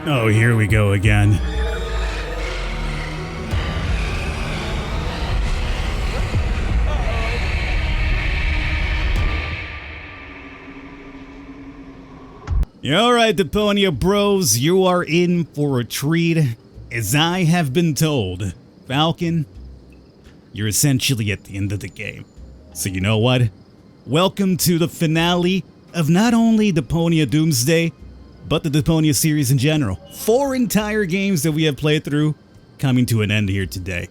Oh, here we go again. Alright, Deponia bros, you are in for a treat. As I have been told, Falcon, you're essentially at the end of the game. So you know what? Welcome to the finale of not only Deponia Doomsday, but the Deponia series in general. 4 entire games that we have played through, coming to an end here today.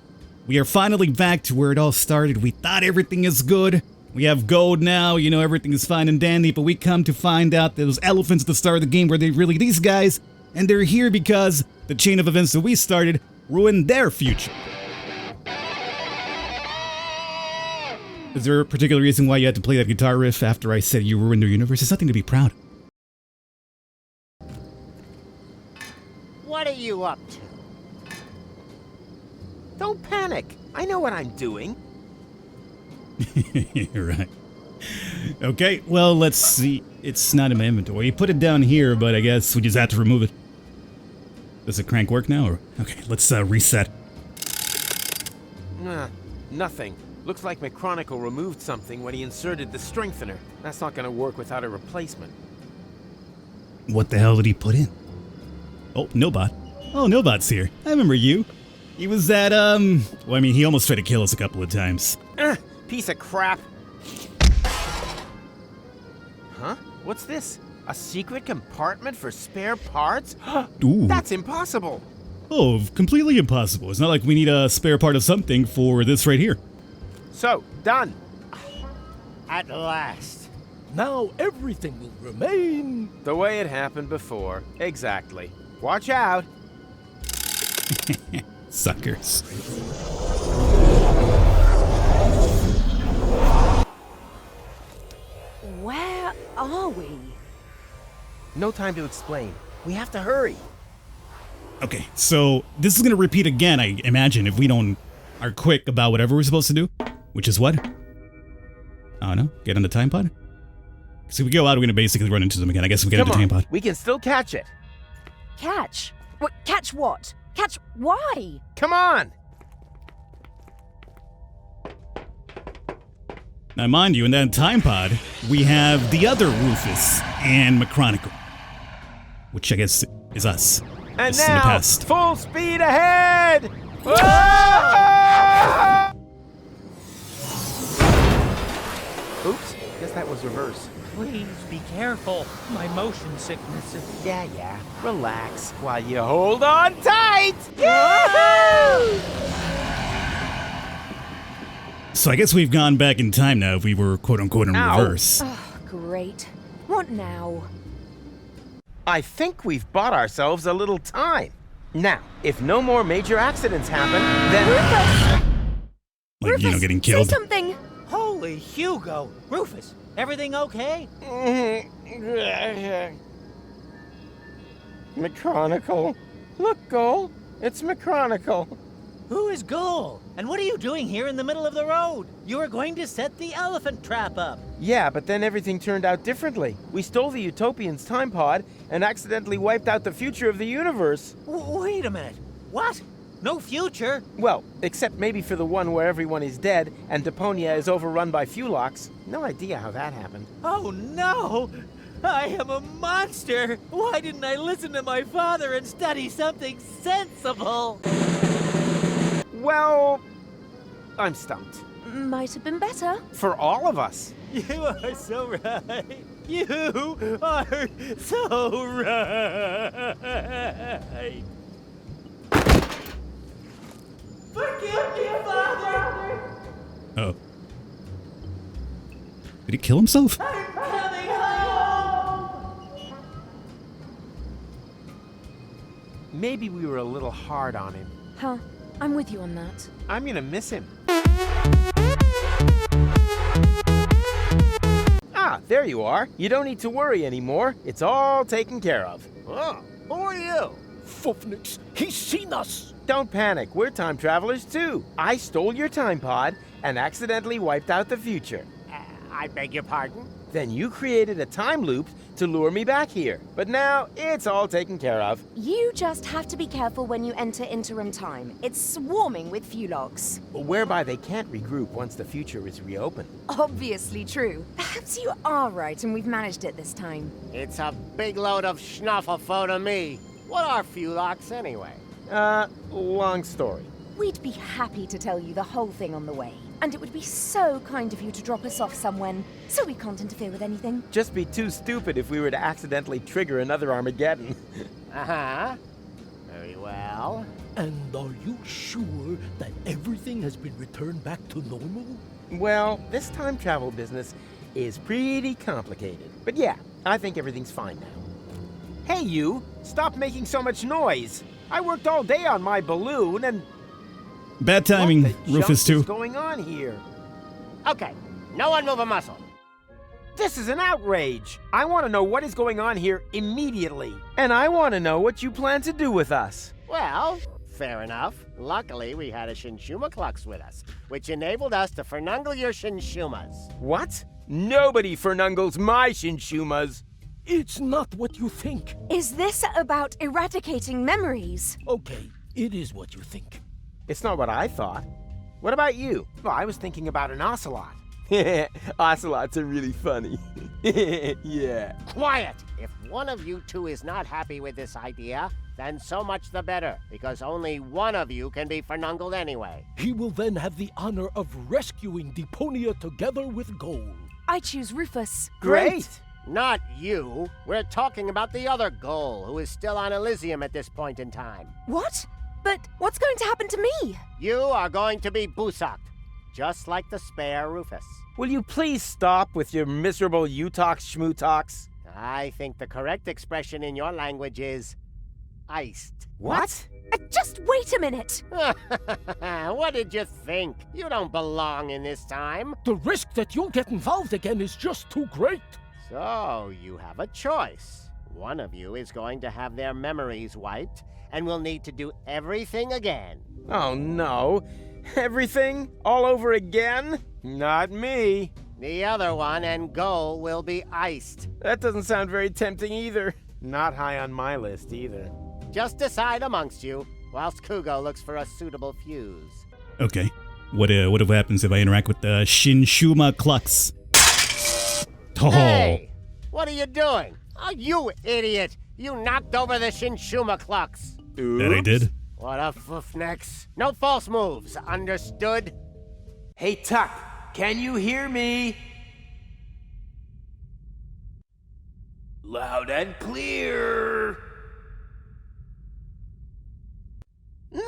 We are finally back to where it all started. We thought everything is good. We have gold now, you know, everything is fine and dandy, but we come to find out that those elephants at the start of the game were they really these guys, and they're here because the chain of events that we started ruined their future. Is there a particular reason why you had to play that guitar riff after I said you ruined their universe? It's nothing to be proud of. What are you up to? Don't panic. I know what I'm doing. You're right. Okay, well, let's see. It's not in my inventory. You put it down here, but I guess we just have to remove it. Does the crank work now? Or okay, let's reset. Nothing. Looks like McChronicle removed something when he inserted the strengthener. That's not gonna work without a replacement. What the hell did he put in? Oh, Nobot. Oh, Nobot's here. I remember you. He was that, well, I mean, he almost tried to kill us a couple of times. Piece of crap. Huh? What's this? A secret compartment for spare parts? Ooh. That's impossible. Oh, completely impossible. It's not like we need a spare part of something for this right here. So, done. At last. Now everything will remain The way it happened before. Exactly. Watch out. Suckers. Where are we? No time to explain. We have to hurry. Okay, so this is gonna repeat again, I imagine, if we are quick about whatever we're supposed to do. Which is what? I don't know. Get on the time pod? So if we go out, we're gonna basically run into them again. I guess we get on the time pod. We can still catch it. Catch? What? Catch what? Catch why? Come on. Now, mind you, in that time pod, we have the other Rufus and McChronicle, which I guess is us. And just in the now, past. full speed ahead! Ah! Oops, guess that was reverse. Please be careful. My motion sickness is... Yeah. Relax while you hold on tight! Yahoo! So I guess we've gone back in time now if we were quote-unquote in reverse. Oh, great. What now? I think we've bought ourselves a little time. Now, if no more major accidents happen, then... Rufus! Like, Rufus, you know, getting killed. Say something! Holy Hugo! Rufus, everything okay? McChronicle. Look, Goal. It's McChronicle. Who is Goal? And what are you doing here in the middle of the road? You were going to set the elephant trap up. Yeah, but then everything turned out differently. We stole the Utopian's time pod and accidentally wiped out the future of the universe. Wait a minute. What? No future? Well, except maybe for the one where everyone is dead and Deponia is overrun by Fulox. No idea how that happened. Oh no! I am a monster! Why didn't I listen to my father and study something sensible? Well, I'm stumped. Might have been better. For all of us. You are so right. You are so right. Forgive me, Father! Oh. Did he kill himself? I'm coming home! Maybe we were a little hard on him. Huh. I'm with you on that. I'm gonna miss him. Ah, there you are. You don't need to worry anymore. It's all taken care of. Oh, who are you? Fufnix, he's seen us! Don't panic, we're time travelers too. I stole your time pod and accidentally wiped out the future. I beg your pardon? Then you created a time loop to lure me back here. But now it's all taken care of. You just have to be careful when you enter interim time. It's swarming with Fulogs. Whereby they can't regroup once the future is reopened. Obviously true. Perhaps you are right and we've managed it this time. It's a big load of schnufflefo to me. What are Fulogs anyway? Long story. We'd be happy to tell you the whole thing on the way. And it would be so kind of you to drop us off somewhere, so we can't interfere with anything. Just be too stupid if we were to accidentally trigger another Armageddon. Uh-huh. Very well. And are you sure that everything has been returned back to normal? Well, this time travel business is pretty complicated. But yeah, I think everything's fine now. Hey you, stop making so much noise. I worked all day on my balloon and... Bad timing, what the Rufus junk too. is going on here? Okay, no one move a muscle. This is an outrage. I want to know what is going on here immediately. And I want to know what you plan to do with us. Well, fair enough. Luckily, we had a Shinshuma Klux with us, which enabled us to fernungle your Shinshumas. What? Nobody fernungles my Shinshumas. It's not what you think. Is this about eradicating memories? Okay, it is what you think. It's not what I thought. What about you? Well, I was thinking about an ocelot. Ocelots are really funny. Yeah. Quiet! If one of you two is not happy with this idea, then so much the better, because only one of you can be fernungled anyway. He will then have the honor of rescuing Deponia together with Goal. I choose Rufus. Great! Not you. We're talking about the other Goal, who is still on Elysium at this point in time. What? But what's going to happen to me? You are going to be busaked, just like the spare Rufus. Will you please stop with your miserable you-talks, schmoo-talks? I think the correct expression in your language is iced. What? Just wait a minute. What did you think? You don't belong in this time. The risk that you'll get involved again is just too great. So, you have a choice. One of you is going to have their memories wiped, and will need to do everything again. Oh no. Everything? All over again? Not me. The other one and Goal will be iced. That doesn't sound very tempting either. Not high on my list either. Just decide amongst you, whilst Kugo looks for a suitable fuse. Okay. What happens if I interact with the Shinshuma Klux? Oh. Hey! What are you doing? Oh, you idiot! You knocked over the Shinshuma Klux. That I did. What a foofnex. No false moves, understood? Hey Tuck, can you hear me? Loud and clear.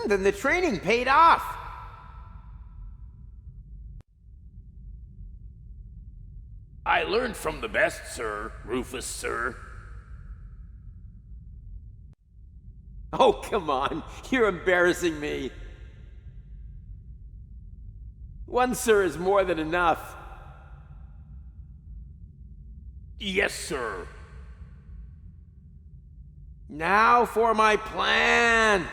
Then the training paid off. I learned from the best, sir. Rufus, sir. Oh, come on. You're embarrassing me. One sir is more than enough. Yes, sir. Now for my plan.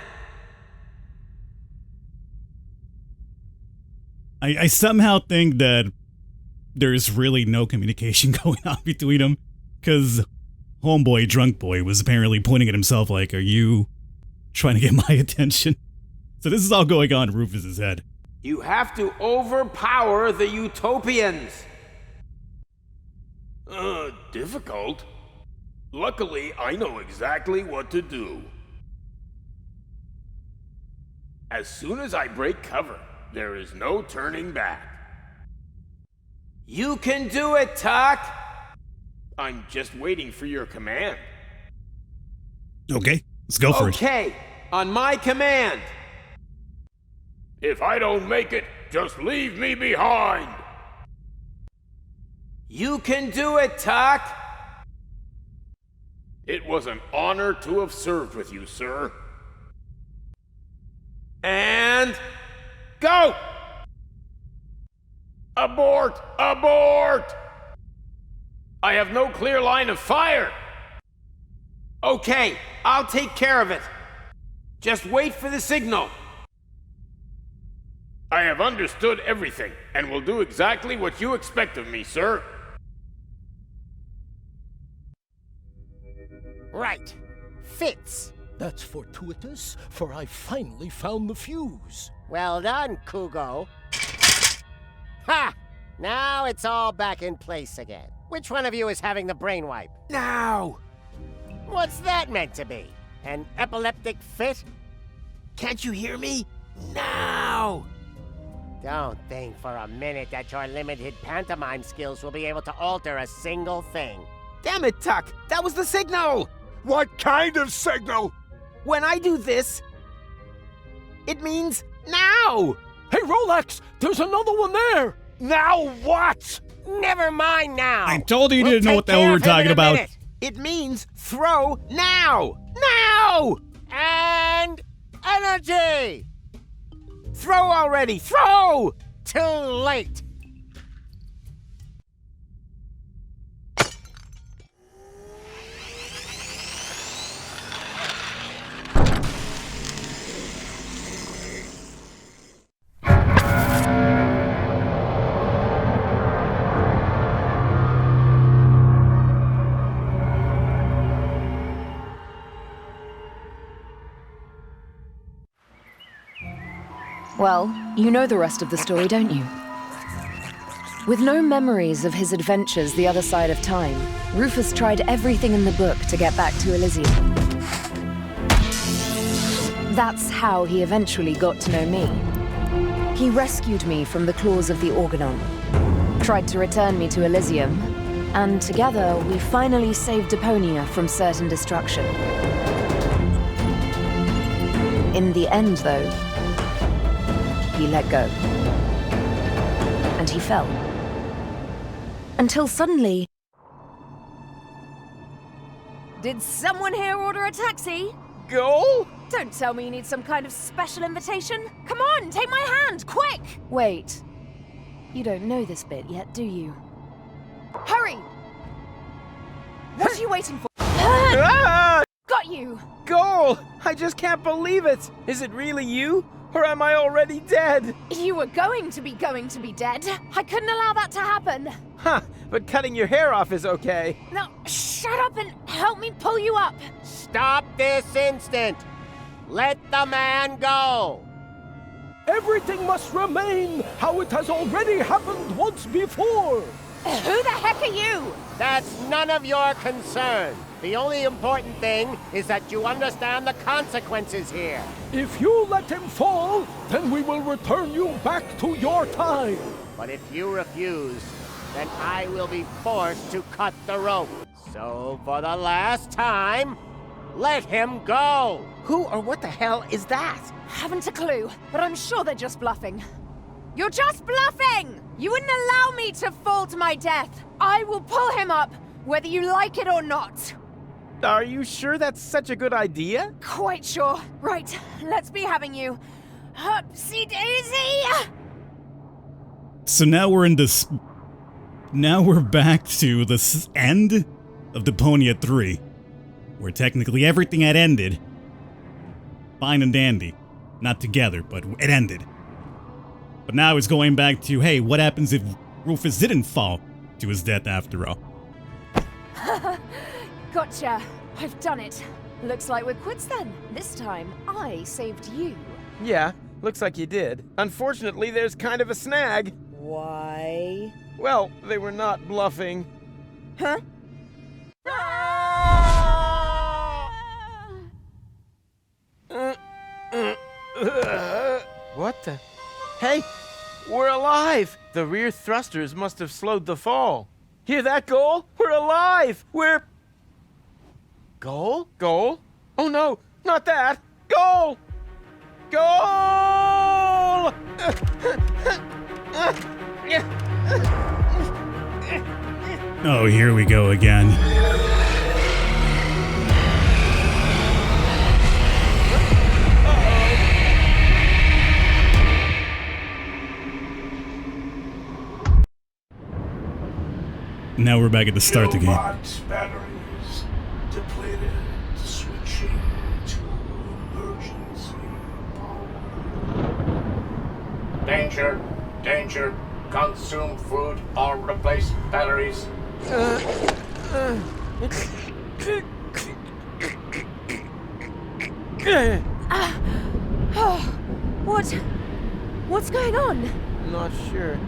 I somehow think that there's really no communication going on between them, because homeboy, drunk boy, was apparently pointing at himself like, are you trying to get my attention? So this is all going on in Rufus's head. You have to overpower the Utopians. Difficult? Luckily, I know exactly what to do. As soon as I break cover, there is no turning back. You can do it, Tuck. I'm just waiting for your command. Okay, let's go for it. Okay, on my command. If I don't make it, just leave me behind. You can do it, Tuck. It was an honor to have served with you, sir. And go! Abort! Abort! I have no clear line of fire. Okay, I'll take care of it. Just wait for the signal. I have understood everything, and will do exactly what you expect of me, sir. Right. Fits. That's fortuitous, for I finally found the fuse. Well done, Kugo. Ha! Now it's all back in place again. Which one of you is having the brain wipe? Now! What's that meant to be? An epileptic fit? Can't you hear me? Now! Don't think for a minute that your limited pantomime skills will be able to alter a single thing. Damn it, Tuck! That was the signal! What kind of signal? When I do this, it means now! Hey, Rolex! There's another one there! Now what? Never mind now! I told you you We'll didn't know take what the hell we care were of him in talking a about. minute. It means throw now! Now! And energy! Throw already! Throw! Too late! Well, you know the rest of the story, don't you? With no memories of his adventures the other side of time, Rufus tried everything in the book to get back to Elysium. That's how he eventually got to know me. He rescued me from the claws of the Organon, tried to return me to Elysium, and together we finally saved Deponia from certain destruction. In the end, though, he let go. And he fell. Until suddenly... Did someone here order a taxi? Go? Don't tell me you need some kind of special invitation. Come on, take my hand, quick! Wait. You don't know this bit yet, do you? Hurry! What are you waiting for? Ah! Got you! Goal! I just can't believe it! Is it really you? Or am I already dead? You were going to be dead. I couldn't allow that to happen. Huh, but cutting your hair off is okay. Now, shut up and help me pull you up. Stop this instant! Let the man go! Everything must remain how it has already happened once before! Who the heck are you? That's none of your concern. The only important thing is that you understand the consequences here. If you let him fall, then we will return you back to your time. But if you refuse, then I will be forced to cut the rope. So for the last time, let him go! Who or what the hell is that? Haven't a clue, but I'm sure they're just bluffing. You're just bluffing! You wouldn't allow me to fall to my death. I will pull him up, whether you like it or not. Are you sure that's such a good idea? Quite sure. Right, let's be having you. Upsy daisy! So now we're in this... Now we're back to the end of Deponia 3. Where technically everything had ended. Fine and dandy. Not together, but it ended. But now it's going back to, hey, what happens if Rufus didn't fall to his death after all? Gotcha. I've done it. Looks like we're quits then. This time, I saved you. Yeah, looks like you did. Unfortunately, there's kind of a snag. Why? Well, they were not bluffing. Huh? What the? Hey, we're alive! The rear thrusters must have slowed the fall. Hear that, Goal? We're alive! We're... Goal? Goal? Oh no, not that! Goal! Goal! Oh, here we go again. Now we're back at the start of the game. Kilowatt batteries depleted, switching to emergency power. Danger, danger. Consume food or replace batteries. What's going on? Not sure.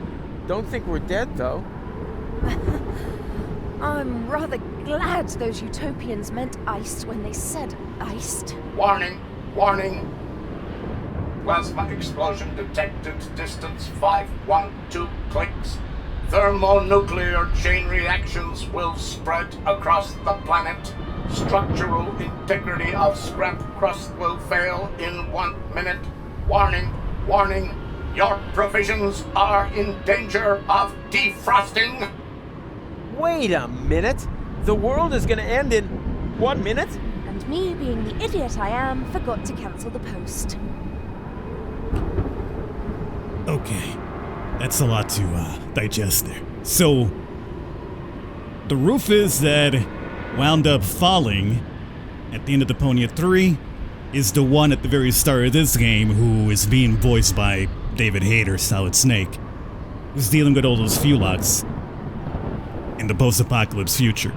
Don't think we're dead, though. I'm rather glad those utopians meant iced when they said iced. Warning, warning. Plasma explosion detected. Distance 512 clicks. Thermonuclear chain reactions will spread across the planet. Structural integrity of scrap crust will fail in 1 minute. Warning, warning. Your provisions are in danger of defrosting. Wait a minute. The world is gonna end in 1 minute? And me, being the idiot I am, forgot to cancel the post. Okay, that's a lot to digest there. So, the Rufus that wound up falling at the end of Deponia 3 is the one at the very start of this game who is being voiced by David Hayter, Solid Snake, who's dealing with all those Fulocks in the post-apocalypse future.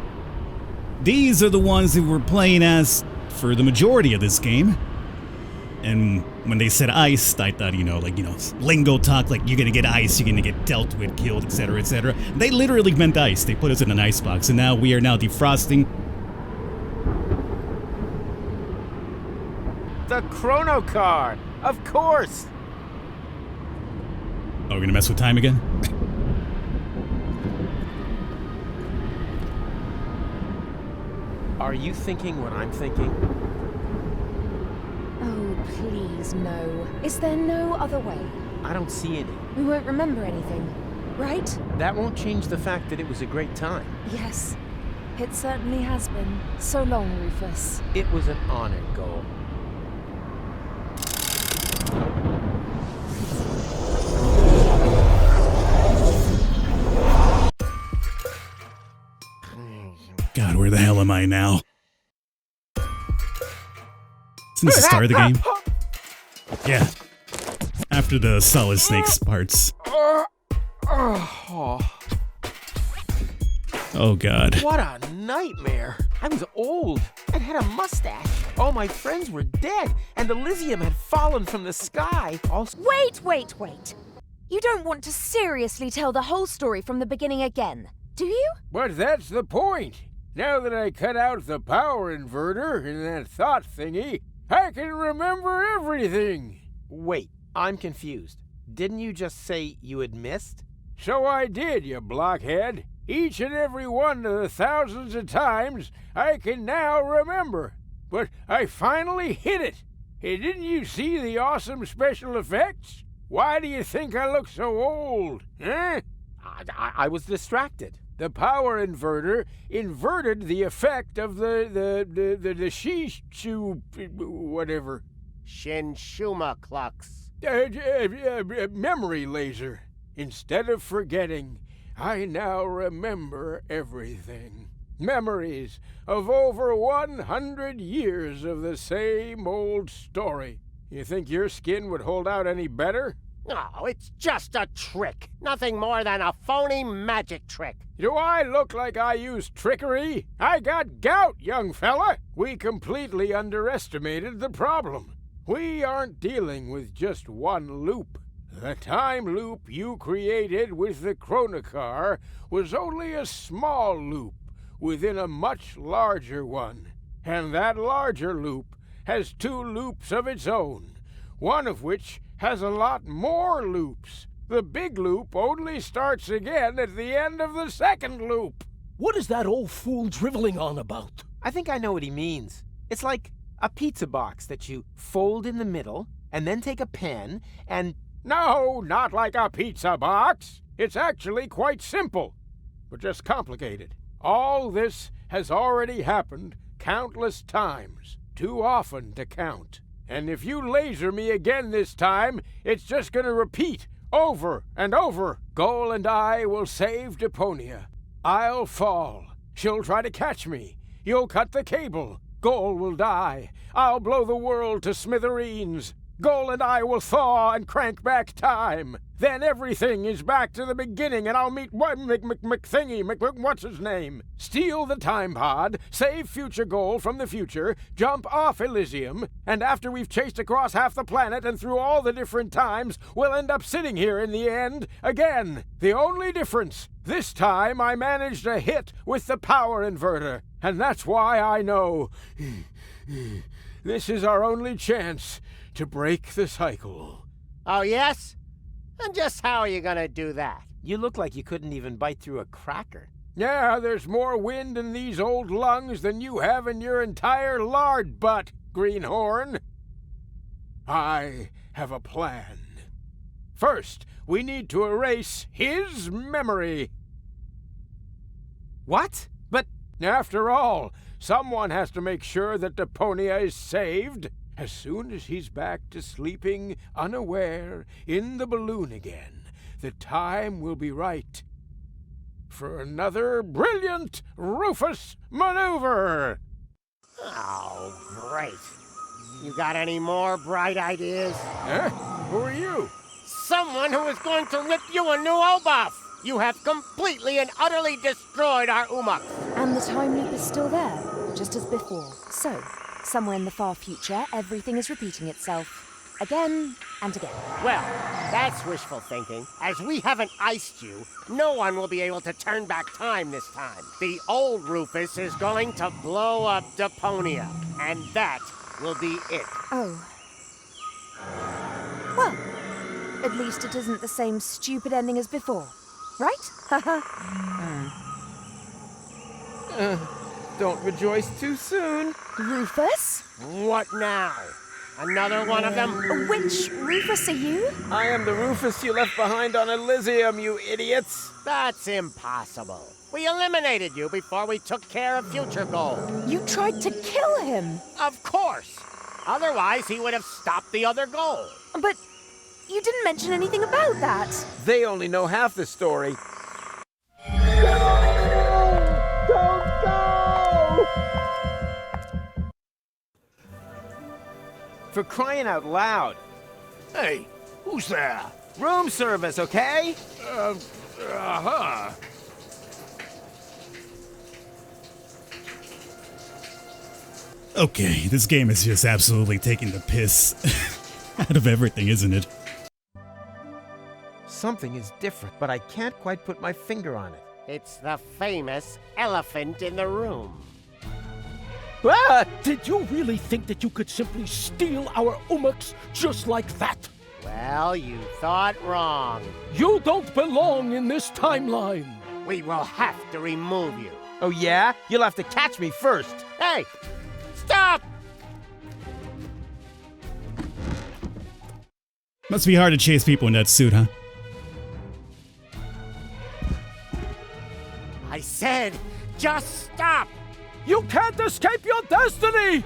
These are the ones who were playing as for the majority of this game. And when they said iced, I thought, lingo talk, like you're gonna get iced, you're gonna get dealt with, killed, etc., etc. They literally meant ice. They put us in an icebox, and now we are now defrosting. The chrono card! Of course! Oh, we're gonna mess with time again? Are you thinking what I'm thinking? Oh, please, no. Is there no other way? I don't see any. We won't remember anything, right? That won't change the fact that it was a great time. Yes, it certainly has been. So long, Rufus. It was an honor, Goal. God, where the hell am I now? Since the start of the game? Yeah. After the Solid Snake's parts. Oh god. What a nightmare! I was old. I'd had a mustache. All my friends were dead, and Elysium had fallen from the sky. Wait. You don't want to seriously tell the whole story from the beginning again, do you? But that's the point. Now that I cut out the power inverter in that thought thingy, I can remember everything. Wait, I'm confused. Didn't you just say you had missed? So I did, you blockhead. Each and every one of the thousands of times I can now remember. But I finally hit it. Hey, didn't you see the awesome special effects? Why do you think I look so old, huh? I was distracted. The power inverter inverted the effect of the shishu whatever. Shinshuma clucks. Memory laser. Instead of forgetting, I now remember everything. Memories of over 100 years of the same old story. You think your skin would hold out any better? Oh, it's just a trick. Nothing more than a phony magic trick. Do I look like I use trickery? I got gout, young fella. We completely underestimated the problem. We aren't dealing with just one loop. The time loop you created with the chronocar was only a small loop within a much larger one. And that larger loop has two loops of its own, one of which has a lot more loops. The big loop only starts again at the end of the second loop. What is that old fool driveling on about? I think I know what he means. It's like a pizza box that you fold in the middle, and then take a pen and... No, not like a pizza box. It's actually quite simple, but just complicated. All this has already happened countless times, too often to count. And if you laser me again this time, it's just gonna repeat over and over. Goal and I will save Deponia. I'll fall. She'll try to catch me. You'll cut the cable. Goal will die. I'll blow the world to smithereens. Goal and I will thaw and crank back time. Then everything is back to the beginning, and I'll meet McThingy, what's his name? Steal the time pod, save Future Goal from the future, jump off Elysium, and after we've chased across half the planet and through all the different times, we'll end up sitting here in the end again. The only difference, this time I managed a hit with the power inverter, and that's why I know this is our only chance to break the cycle. Oh, yes? And just how are you gonna do that? You look like you couldn't even bite through a cracker. Yeah, there's more wind in these old lungs than you have in your entire lard butt, Greenhorn. I have a plan. First, we need to erase his memory. What? But after all, someone has to make sure that Deponia is saved. As soon as he's back to sleeping unaware in the balloon again, the time will be right for another brilliant Rufus maneuver. Oh, great. You got any more bright ideas? Huh? Who are you? Someone who is going to rip you a new O-buff! You have completely and utterly destroyed our Umux. And the time loop is still there, just as before. So, somewhere in the far future, everything is repeating itself. Again and again. Well, that's wishful thinking. As we haven't iced you, no one will be able to turn back time this time. The old Rufus is going to blow up Deponia, and that will be it. Oh. Well, at least it isn't the same stupid ending as before, right? Haha. don't rejoice too soon. Rufus? What now? Another one of them? Which Rufus are you? I am the Rufus you left behind on Elysium, you idiots. That's impossible. We eliminated you before we took care of Future Goal. You tried to kill him. Of course. Otherwise, he would have stopped the other goal. But you didn't mention anything about that. They only know half the story. For crying out loud. Hey, who's there? Room service, okay? Uh-huh. Okay, this game is just absolutely taking the piss out of everything, isn't it? Something is different, but I can't quite put my finger on it. It's the famous elephant in the room. Ah! Did you really think that you could simply steal our Umux just like that? Well, you thought wrong. You don't belong in this timeline. We will have to remove you. Oh yeah? You'll have to catch me first. Hey! Stop! Must be hard to chase people in that suit, huh? I said, just stop! You can't escape your destiny!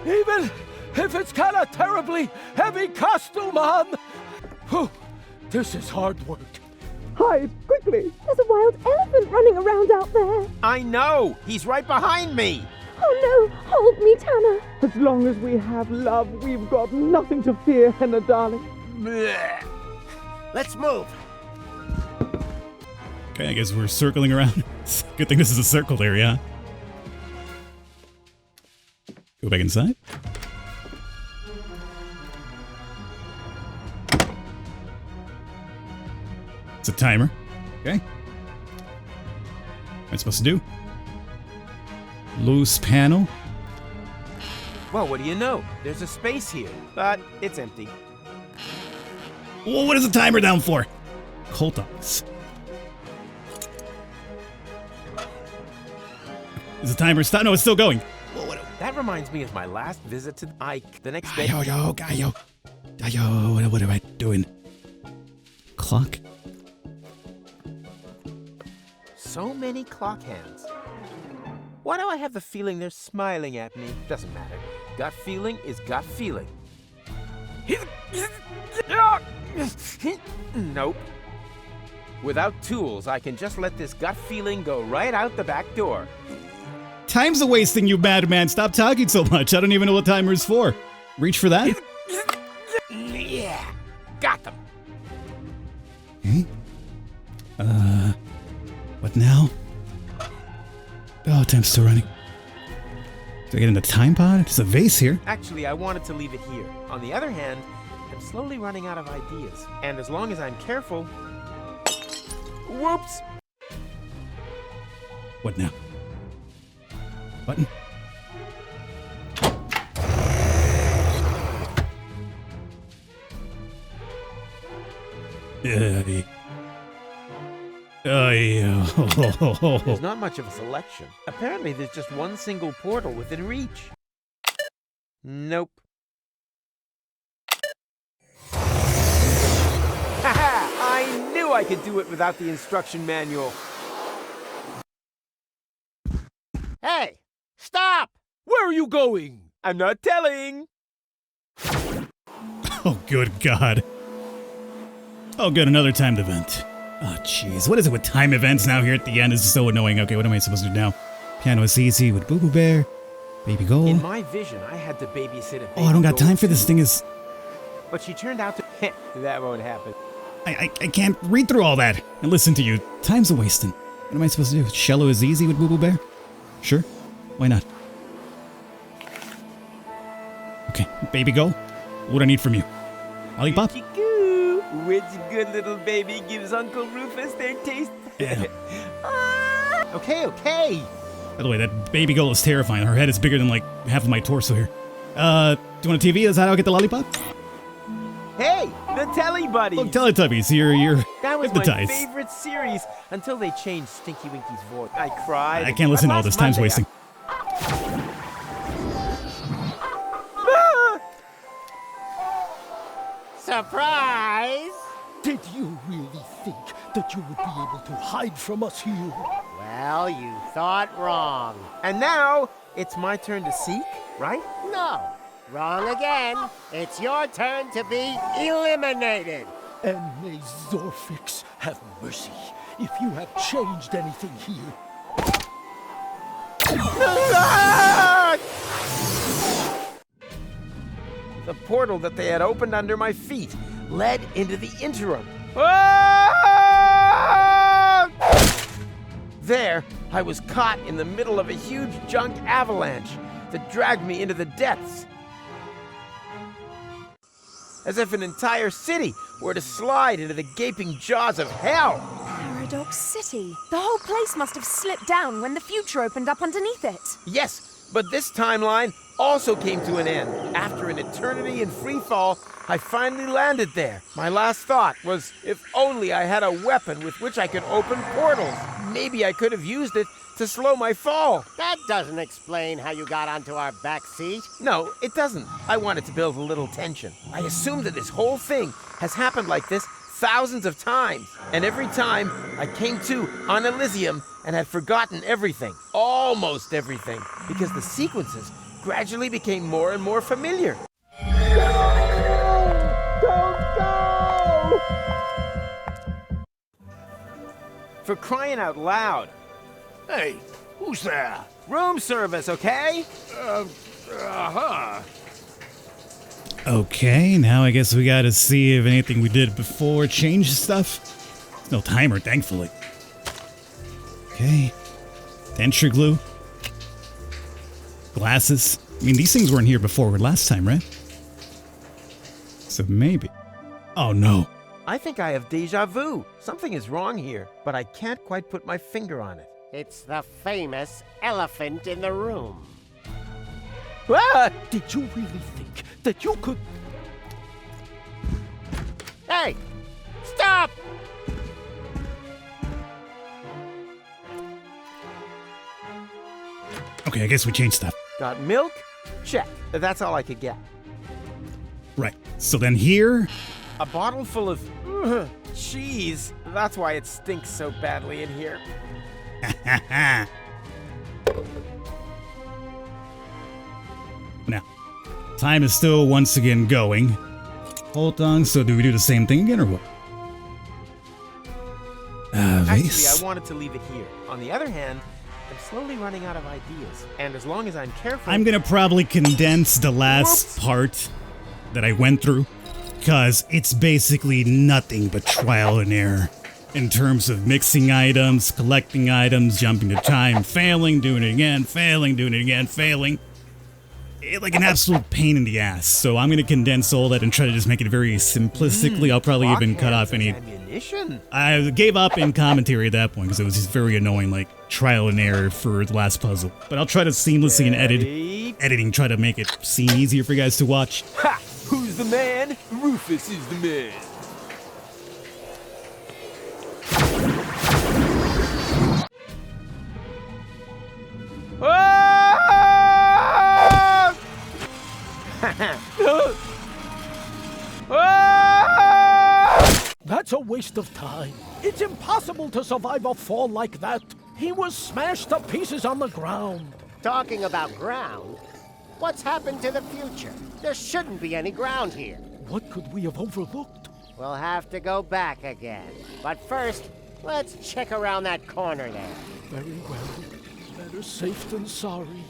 Even if it's kind of terribly heavy costume on. Whew, this is hard work. Hide, quickly! There's a wild elephant running around out there. I know! He's right behind me! Oh no! Hold me, Tanner! As long as we have love, we've got nothing to fear, Henna darling. Blech. Let's move. Okay, I guess we're circling around. Good thing this is a circled area. Go back inside. It's a timer. Okay. What am I supposed to do? Loose panel. Well, what do you know? There's a space here, but it's empty. Well, what is the timer down for? Hold on. Is the timer stop? No, it's still going. That reminds me of my last visit to Ike. The next day. Gaio. What am I doing? Clock. So many clock hands. Why do I have the feeling they're smiling at me? Doesn't matter. Gut feeling is gut feeling. Nope. Without tools, I can just let this gut feeling go right out the back door. Time's a wasting, you madman. Stop talking so much. I don't even know what timer is for. Reach for that? Yeah, got them. What now? Oh, time's still running. Do I get in the time pod? There's a vase here. Actually, I wanted to leave it here. On the other hand, I'm slowly running out of ideas. And as long as I'm careful... Whoops! What now? Button? There's not much of a selection. Apparently, there's just one single portal within reach. Nope. Haha! I knew I could do it without the instruction manual. Hey, stop! Where are you going? I'm not telling. Oh, good God. Oh, good, another timed event. Oh, jeez. What is it with time events now here at the end? This is so annoying. Okay, what am I supposed to do now? Piano is easy with Boo Boo Bear. Baby Gold. In my vision, I had to babysit a baby. Oh, I don't got time for this thing is... But she turned out to... That won't happen. I can't read through all that and listen to you. Time's a wasting. What am I supposed to do? Cello is easy with Boo Boo Bear? Sure. Why not? Okay, Baby Go. What do I need from you? Lollipop? Which good little baby gives Uncle Rufus their taste? Yeah. Okay. By the way, that Baby Girl is terrifying. Her head is bigger than like half of my torso here. Do you want a TV? Is that how I get the lollipop? Hey, the Telly Buddies! Look, Teletubbies, you're That was hypnotized. my favorite series until they changed Stinky Winky's voice. I cried. I can't listen to all this. Time's wasting. Surprise! Did you really think that you would be able to hide from us here? Well, you thought wrong. And now, it's my turn to seek, right? No, wrong again. It's your turn to be eliminated. And may Zorfix have mercy if you have changed anything here. The portal that they had opened under my feet led into the interim. There, I was caught in the middle of a huge junk avalanche that dragged me into the depths. As if an entire city were to slide into the gaping jaws of hell. Paradox City. The whole place must have slipped down when the future opened up underneath it. Yes, but this timeline also came to an end. After an eternity in free fall, I finally landed there. My last thought was, if only I had a weapon with which I could open portals. Maybe I could have used it to slow my fall. That doesn't explain how you got onto our back seat. No, it doesn't. I wanted to build a little tension. I assumed that this whole thing has happened like this thousands of times. And every time I came to on Elysium and had forgotten everything, almost everything, because the sequences gradually became more and more familiar. Don't go! For crying out loud. Hey, who's there? Room service, okay? Okay, now I guess we gotta see if anything we did before changed stuff. There's no timer, thankfully. Okay. Denture glue. Glasses. I mean, these things weren't here before last time, right? So maybe. Oh no. I think I have deja vu. Something is wrong here, but I can't quite put my finger on it. It's the famous elephant in the room. Ah! Did you really think that you could... Hey, stop! Okay, I guess we changed stuff. Got milk? Check. That's all I could get. Right. So then here... A bottle full of cheese. That's why it stinks so badly in here. Now, time is still once again going. Hold on, so do we do the same thing again or what? Vase. Actually, I wanted to leave it here. On the other hand, I'm slowly running out of ideas. And as long as I'm careful... I'm gonna probably condense the last part that I went through, because it's basically nothing but trial and error. in terms of mixing items, collecting items, jumping to time, failing, doing it again, failing, doing it again, failing. Like an absolute pain in the ass. So I'm going to condense all that and try to just make it very simplistically. I'll probably even cut off any... ammunition. I gave up in commentary at that point because it was just very annoying, like trial and error for the last puzzle. But I'll try to seamlessly in editing try to make it seem easier for you guys to watch. Ha! Who's the man? Rufus is the man. That's a waste of time. It's impossible to survive a fall like that. He was smashed to pieces on the ground. Talking about ground, what's happened to the future? There shouldn't be any ground here. What could we have overlooked? We'll have to go back again. But first, let's check around that corner there. Very well. Better safe than sorry.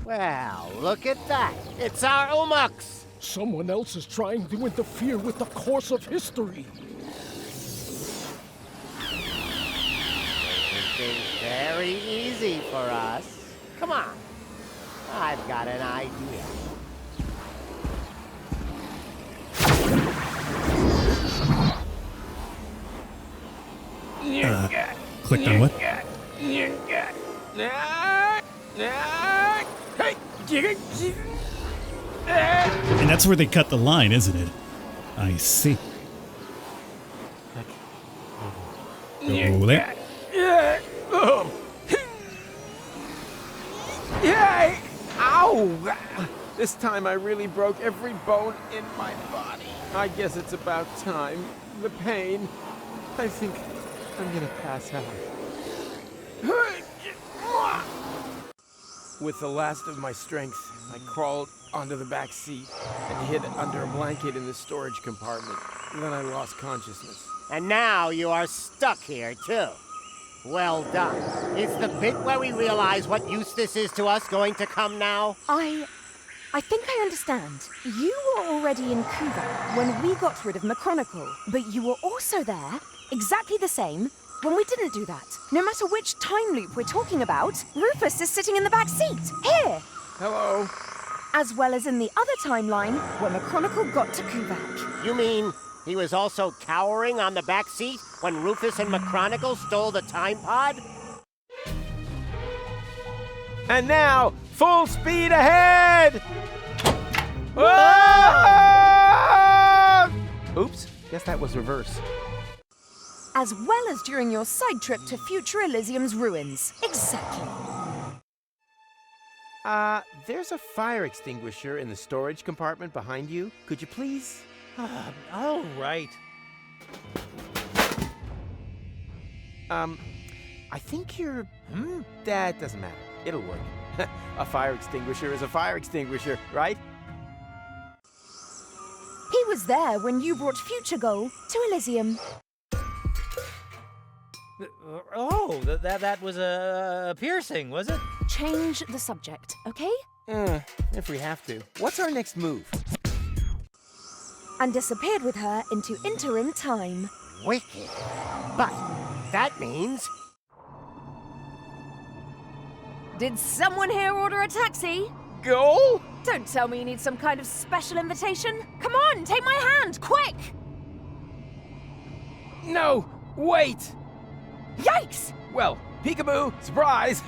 Well, look at that. It's our Umux. Someone else is trying to interfere with the course of history. Everything's very easy for us. Come on. I've got an idea. Clicked on what? And that's where they cut the line, isn't it? I see. Go there. Yay! Ow! This time I really broke every bone in my body. I guess it's about time. The pain. I think I'm gonna pass out. With the last of my strength, I crawled onto the back seat and hid under a blanket in the storage compartment. Then I lost consciousness. And now you are stuck here, too. Well done. Is the bit where we realize what use this is to us going to come now? I think I understand. You were already in Kuva when we got rid of Macronicle, but you were also there, exactly the same, when we didn't do that. No matter which time loop we're talking about, Rufus is sitting in the back seat. Here! Hello? As well as in the other timeline where Macronicle got to Kuvak. You mean he was also cowering on the back seat when Rufus and Macronicle stole the time pod? And now, full speed ahead! Oops, guess that was reverse. As well as during your side trip to future Elysium's ruins. Exactly. There's a fire extinguisher in the storage compartment behind you. Could you please? All right. I think you're... That doesn't matter. It'll work. A fire extinguisher is a fire extinguisher, right? He was there when you brought Future Goal to Elysium. Oh, that was a piercing, was it? Change the subject, okay? If we have to. What's our next move? And disappeared with her into interim time. Wicked. But that means... Did someone here order a taxi? Goal? Don't tell me you need some kind of special invitation. Come on, take my hand, quick! No, wait! Yikes! Well, peekaboo, surprise!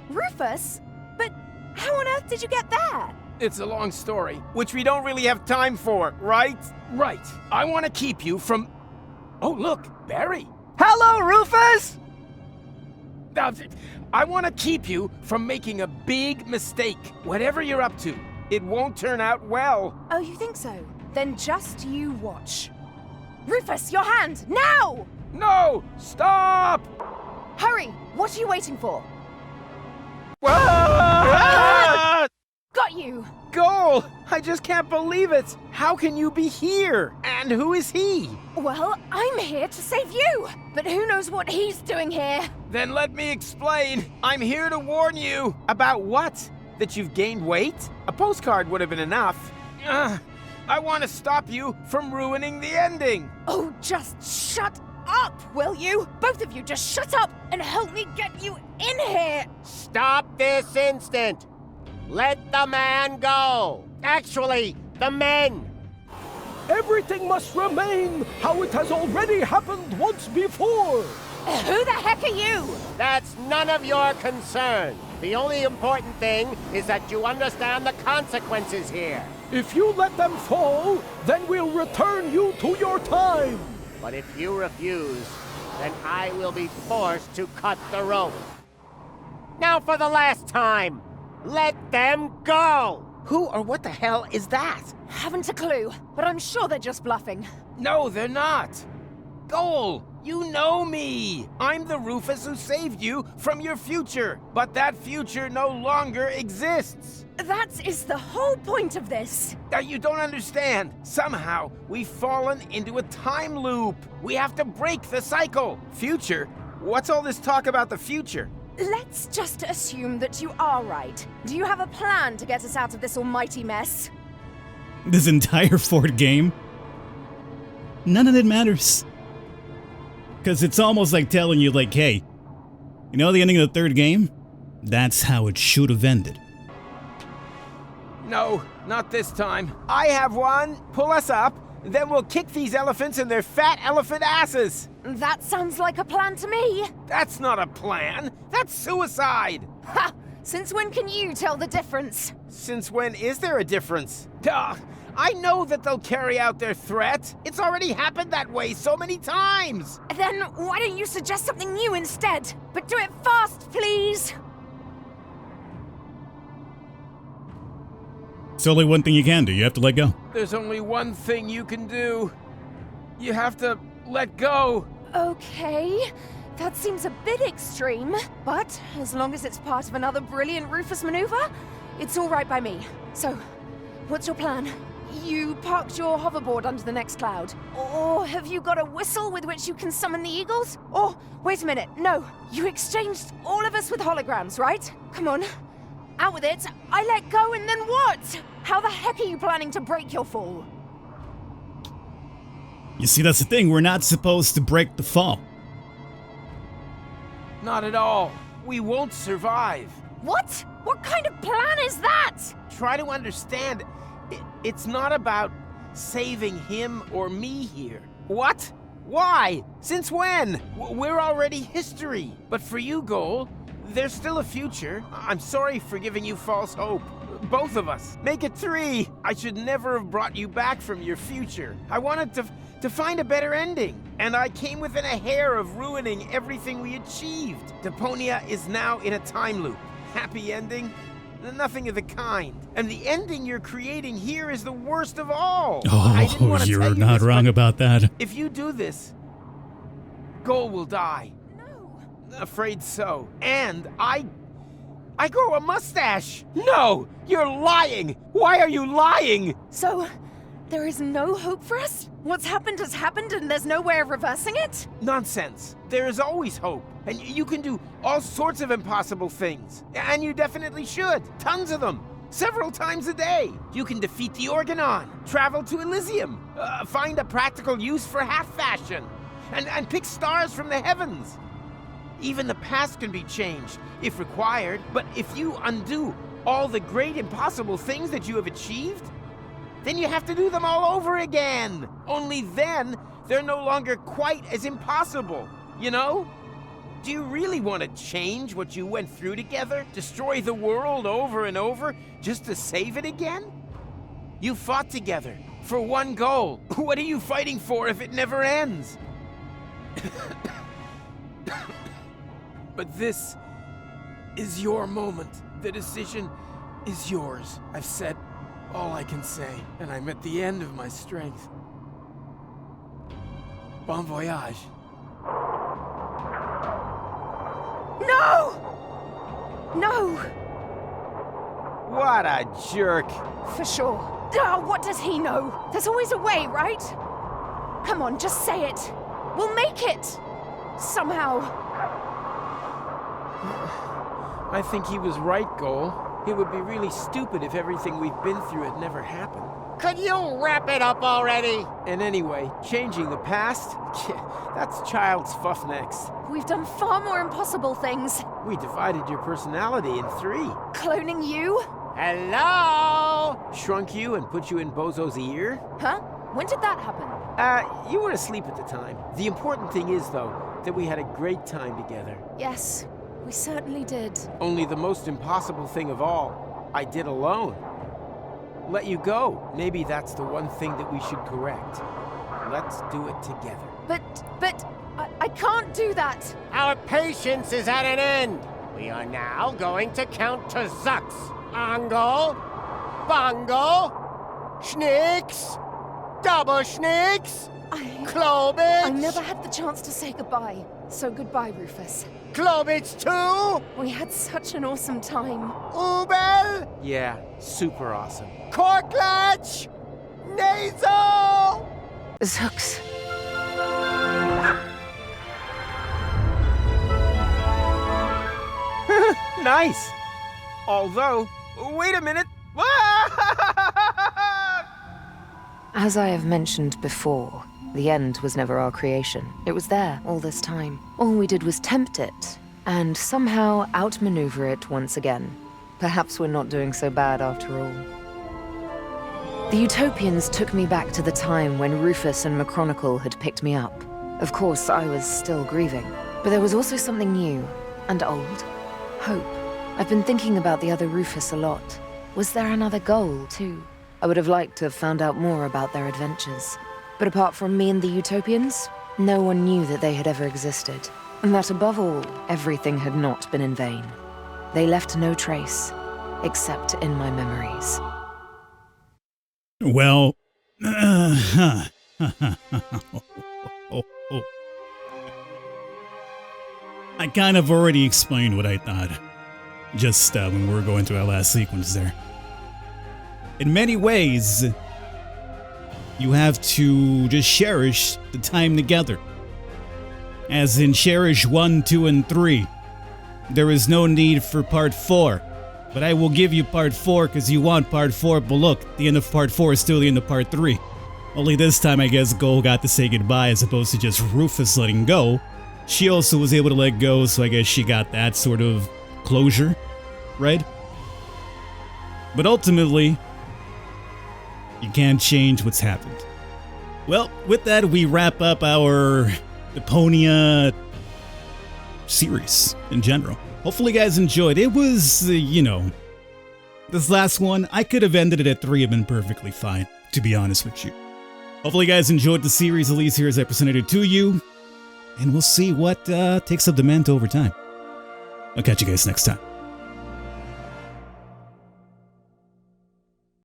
Rufus? But how on earth did you get there? It's a long story, which we don't really have time for, right? Right. I want to keep you from... Oh, look, Barry. Hello, Rufus! I want to keep you from making a big mistake. Whatever you're up to, it won't turn out well. Oh, you think so? Then just you watch. Rufus, your hand, now! No! Stop! Hurry! What are you waiting for? Got you! Goal! I just can't believe it! How can you be here? And who is he? Well, I'm here to save you! But who knows what he's doing here? Then let me explain. I'm here to warn you. About what? That you've gained weight? A postcard would have been enough. I want to stop you from ruining the ending. Oh, just shut up, will you? Both of you just shut up and help me get you in here! Stop this instant! Let the man go! Actually, the men! Everything must remain how it has already happened once before! Who the heck are you? That's none of your concern. The only important thing is that you understand the consequences here. If you let them fall, then we'll return you to your time! But if you refuse, then I will be forced to cut the rope. Now for the last time, let them go! Who or what the hell is that? Haven't a clue, but I'm sure they're just bluffing. No, they're not. Goal, you know me. I'm the Rufus who saved you from your future, but that future no longer exists. That is the whole point of this. You don't understand. Somehow, we've fallen into a time loop. We have to break the cycle. Future? What's all this talk about the future? Let's just assume that you are right. Do you have a plan to get us out of this almighty mess? This entire fourth game? None of it matters. Because it's almost like telling you, like, hey, you know the ending of the third game? That's how it should have ended. No, not this time. I have one. Pull us up, then we'll kick these elephants in their fat elephant asses. That sounds like a plan to me. That's not a plan. That's suicide. Ha! Since when can you tell the difference? Since when is there a difference? Duh. I know that they'll carry out their threat. It's already happened that way so many times. Then why don't you suggest something new instead? But do it fast, please. It's only one thing you can do. You have to let go. There's only one thing you can do. You have to let go. Okay, that seems a bit extreme, but as long as it's part of another brilliant Rufus maneuver, it's all right by me. So, what's your plan? You parked your hoverboard under the next cloud? Or have you got a whistle with which you can summon the eagles? Or, wait a minute, no, you exchanged all of us with holograms, right? Come on, out with it. I let go and then what? How the heck are you planning to break your fall? You see, that's the thing. We're not supposed to break the fall. Not at all. We won't survive. What? What kind of plan is that? Try to understand. It's not about saving him or me here. What? Why? Since when? We're already history. But for you, Goal, there's still a future. I'm sorry for giving you false hope. Both of us. Make it 3. I should never have brought you back from your future. I wanted to find a better ending. And I came within a hair of ruining everything we achieved. Deponia is now in a time loop. Happy ending? Nothing of the kind. And the ending you're creating here is the worst of all. Oh, you're not wrong about that. If you do this, Goal will die. No. Afraid so. And I grow a mustache. No, you're lying. Why are you lying? So, there is no hope for us? What's happened has happened and there's no way of reversing it? Nonsense. There is always hope. And you can do all sorts of impossible things. And you definitely should. Tons of them. Several times a day. You can defeat the Organon, travel to Elysium, find a practical use for half-fashion, and pick stars from the heavens. Even the past can be changed, if required. But if you undo all the great impossible things that you have achieved, then you have to do them all over again. Only then, they're no longer quite as impossible, you know? Do you really want to change what you went through together? Destroy the world over and over just to save it again? You fought together for one goal. What are you fighting for if it never ends? But this is your moment. The decision is yours. I've said all I can say, and I'm at the end of my strength. Bon voyage. No! No! What a jerk. For sure. Oh, what does he know? There's always a way, right? Come on, just say it. We'll make it. Somehow. I think he was right, Goal. It would be really stupid if everything we've been through had never happened. Could you wrap it up already? And anyway, changing the past? That's child's fuff next. We've done far more impossible things. We divided your personality in 3. Cloning you? Hello? Shrunk you and put you in Bozo's ear? Huh? When did that happen? You were asleep at the time. The important thing is, though, that we had a great time together. Yes, we certainly did. Only the most impossible thing of all, I did alone. Let you go. Maybe that's the one thing that we should correct. Let's do it together. But I can't do that. Our patience is at an end. We are now going to count to Zux. Angle, Bongo, Schnicks, Double Schnicks, Klobitz. I never had the chance to say goodbye. So goodbye, Rufus. Klobitz 2, We had such an awesome time. Ubel, Yeah, super awesome. Korklatch, Nasal. Zux. Nice! Although, wait a minute! As I have mentioned before, the end was never our creation. It was there all this time. All we did was tempt it, and somehow outmaneuver it once again. Perhaps we're not doing so bad after all. The Utopians took me back to the time when Rufus and McChronicle had picked me up. Of course, I was still grieving, but there was also something new and old. Hope. I've been thinking about the other Rufus a lot. Was there another goal, too? I would have liked to have found out more about their adventures. But apart from me and the Utopians, no one knew that they had ever existed. And that above all, everything had not been in vain. They left no trace, except in my memories. Well, I kind of already explained what I thought, just when we were going through our last sequence there. In many ways, you have to just cherish the time together. As in cherish 1, 2, and 3. There is no need for part 4. But I will give you part 4 because you want part 4, but look, the end of part 4 is still the end of part 3. Only this time I guess Go got to say goodbye as opposed to just Rufus letting go. She also was able to let go, so I guess she got that sort of closure, right? But ultimately, you can't change what's happened. Well, with that, we wrap up our Deponia series in general. Hopefully you guys enjoyed. It was, this last one, I could have ended it at 3 and been perfectly fine, to be honest with you. Hopefully you guys enjoyed the series, at least here as I presented it to you. And we'll see what takes up the mantle over time. I'll catch you guys next time.